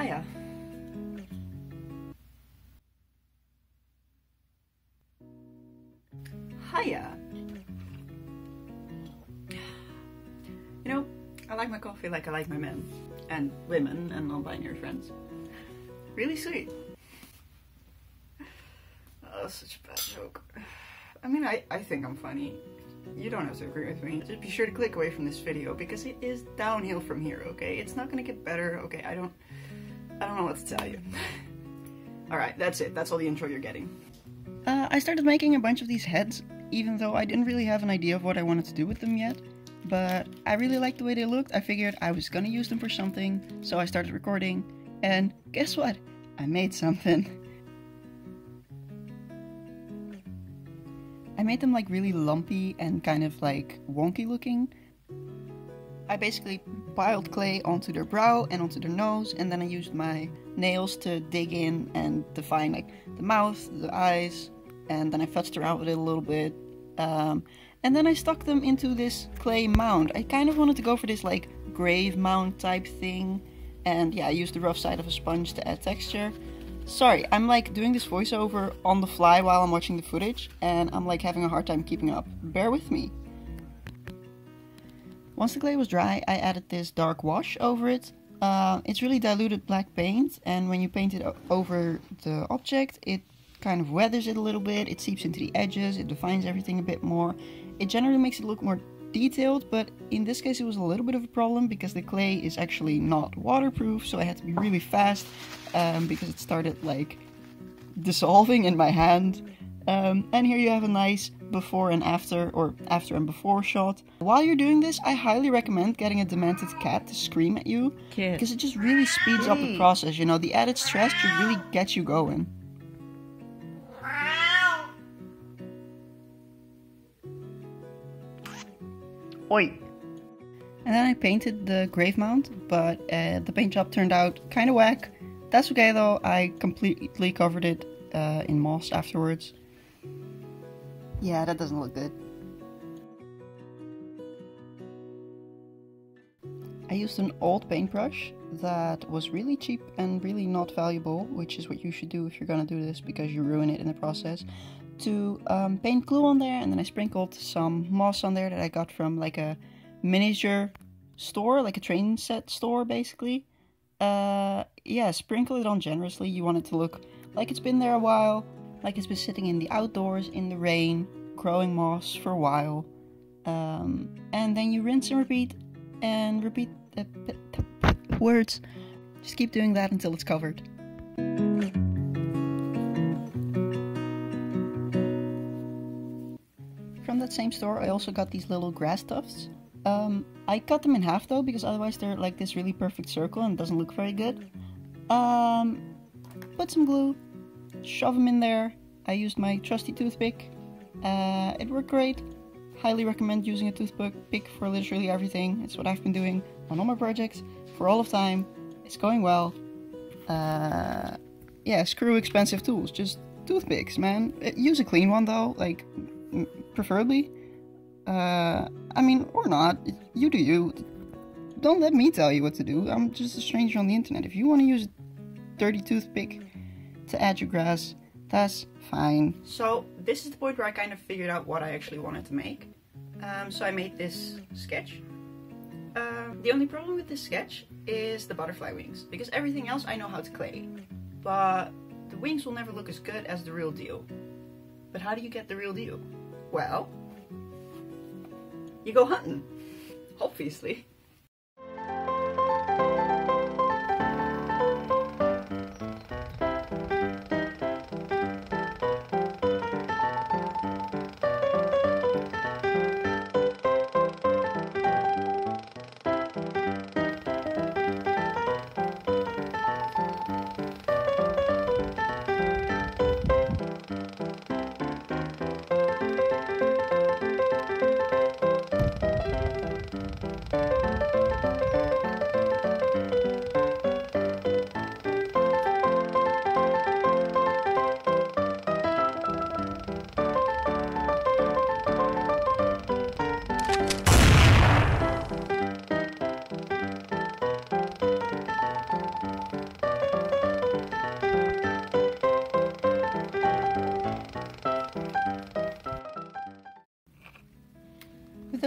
Hiya. Hiya. You know, I like my coffee like I like my men and women and non-binary friends. Really sweet. Oh, such a bad joke. I mean, I think I'm funny. You don't have to agree with me. Just be sure to click away from this video because it is downhill from here, okay? It's not gonna get better, okay? I don't know what to tell you. Alright, that's it. That's all the intro you're getting. I started making a bunch of these heads, even though I didn't really have an idea of what I wanted to do with them yet. But I really liked the way they looked. I figured I was gonna use them for something, so I started recording. And guess what? I made something. I made them like really lumpy and kind of like wonky looking. I basically piled clay onto their brow and onto their nose, and then I used my nails to dig in and define like the mouth, the eyes, and then I futzed around with it a little bit. And then I stuck them into this clay mound. I kind of wanted to go for this like grave mound type thing, and yeah, I used the rough side of a sponge to add texture. Sorry, I'm like doing this voiceover on the fly while I'm watching the footage, and I'm like having a hard time keeping up. Bear with me. Once the clay was dry, I added this dark wash over it. It's really diluted black paint, and when you paint it over the object, it kind of weathers it a little bit, it seeps into the edges, it defines everything a bit more. It generally makes it look more detailed, but in this case it was a little bit of a problem because the clay is actually not waterproof, so I had to be really fast because it started like dissolving in my hand. And here you have a nice before and after, or after and before shot. While you're doing this, I highly recommend getting a demented cat to scream at you, because it just really speeds up the process, you know, the added stress just really gets you going. Oi! And then I painted the grave mound, but the paint job turned out kind of whack. That's okay though, I completely covered it in moss afterwards. Yeah, that doesn't look good. I used an old paintbrush that was really cheap and really not valuable, which is what you should do if you're gonna do this because you ruin it in the process, to paint glue on there, and then I sprinkled some moss on there that I got from like a miniature store, like a train set store basically. Yeah, sprinkle it on generously. You want it to look like it's been there a while, like it's been sitting in the outdoors, in the rain, growing moss for a while. And then you rinse and repeat words. Just keep doing that until it's covered. From that same store I also got these little grass tufts. I cut them in half though, because otherwise they're like this really perfect circle and it doesn't look very good. Put some glue, shove them in there. I used my trusty toothpick. It worked great. Highly recommend using a toothpick for literally everything. It's what I've been doing on all my projects for all of time. It's going well. Yeah, screw expensive tools, just toothpicks, man. Use a clean one though, like preferably. I mean, or not. You do you. Don't let me tell you what to do. I'm just a stranger on the internet. If you want to use a dirty toothpick to add your grass, that's fine. So this is the point where I kind of figured out what I actually wanted to make. So I made this sketch. The only problem with this sketch is the butterfly wings, because everything else I know how to clay, but the wings will never look as good as the real deal. But how do you get the real deal? Well, you go hunting, obviously.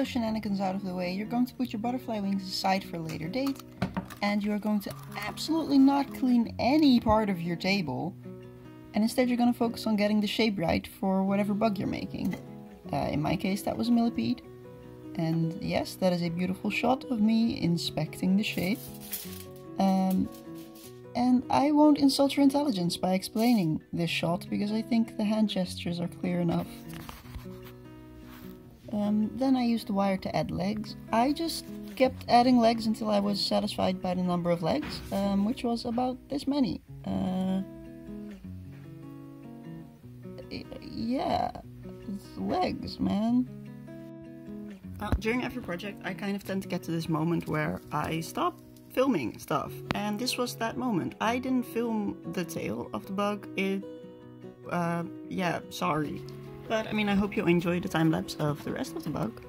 those shenanigans out of the way, you're going to put your butterfly wings aside for a later date, and you're going to absolutely not clean any part of your table, and instead you're going to focus on getting the shape right for whatever bug you're making. In my case, that was a millipede. And yes, that is a beautiful shot of me inspecting the shape. And I won't insult your intelligence by explaining this shot, because I think the hand gestures are clear enough. Then I used the wire to add legs. I just kept adding legs until I was satisfied by the number of legs, which was about this many. Yeah, it's legs, man. During every project, I kind of tend to get to this moment where I stop filming stuff, and this was that moment. I didn't film the tail of the bug. Yeah, sorry. But, I mean, I hope you enjoy the time-lapse of the rest of the bug.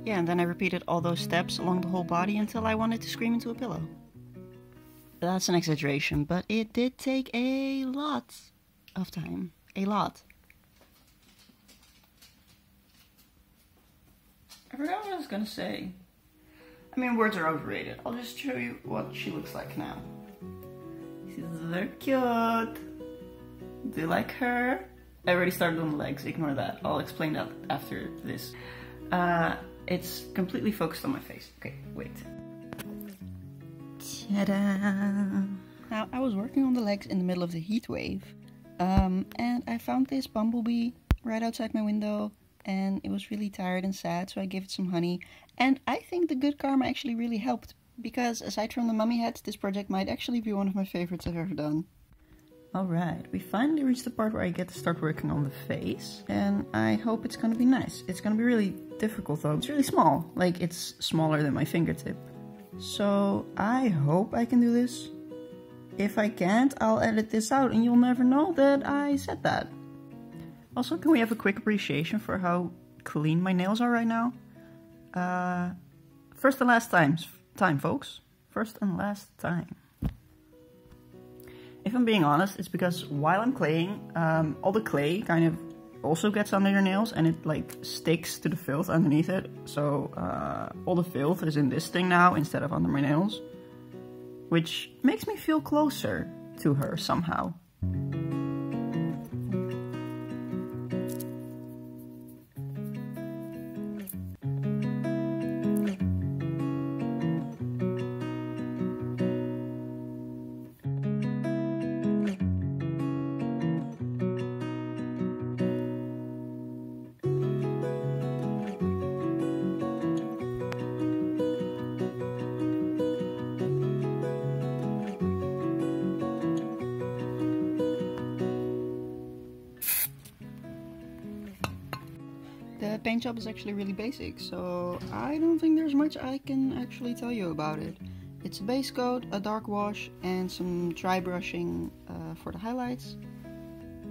Yeah, and then I repeated all those steps along the whole body until I wanted to scream into a pillow. That's an exaggeration, but it did take a lot of time. A lot. I forgot what I was gonna say. I mean, words are overrated. I'll just show you what she looks like now. She's very cute. Do you like her? I already started on the legs, ignore that. I'll explain that after this. It's completely focused on my face. Okay, wait. Ta-da! Now, I was working on the legs in the middle of the heat wave, and I found this bumblebee right outside my window, and it was really tired and sad, so I gave it some honey. And I think the good karma actually really helped, because aside from the mummy heads, this project might actually be one of my favorites I've ever done. Alright, we finally reached the part where I get to start working on the face, and I hope it's gonna be nice. It's gonna be really difficult though. It's really small, like it's smaller than my fingertip. So I hope I can do this. If I can't, I'll edit this out and you'll never know that I said that. Also, can we have a quick appreciation for how clean my nails are right now? First and last time, folks. First and last time. If I'm being honest, it's because while I'm claying, all the clay kind of also gets under your nails and it like sticks to the filth underneath it. So all the filth is in this thing now instead of under my nails, which makes me feel closer to her somehow. The paint job is actually really basic, so I don't think there's much I can actually tell you about it. It's a base coat, a dark wash, and some dry brushing for the highlights.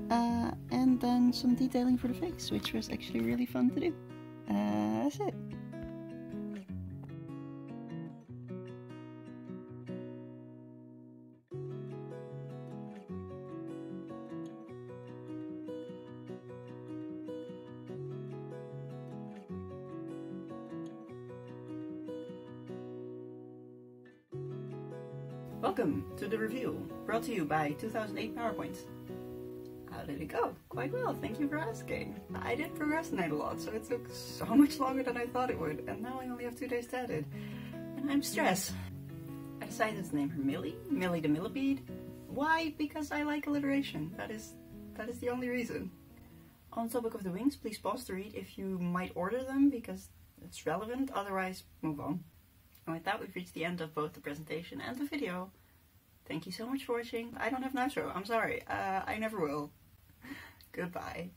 And then some detailing for the face, which was actually really fun to do. That's it. Welcome to the review, brought to you by 2008 PowerPoint. How did it go? Quite well, thank you for asking. I did procrastinate a lot, so it took so much longer than I thought it would, and now I only have 2 days to edit. And I'm stressed. I decided to name her Millie the Millipede. Why? Because I like alliteration. That is the only reason. On the topic of the wings, please pause to read if you might order them, because it's relevant, otherwise move on. And with that, we've reached the end of both the presentation and the video. Thank you so much for watching. I don't have an outro, I'm sorry. I never will. Goodbye.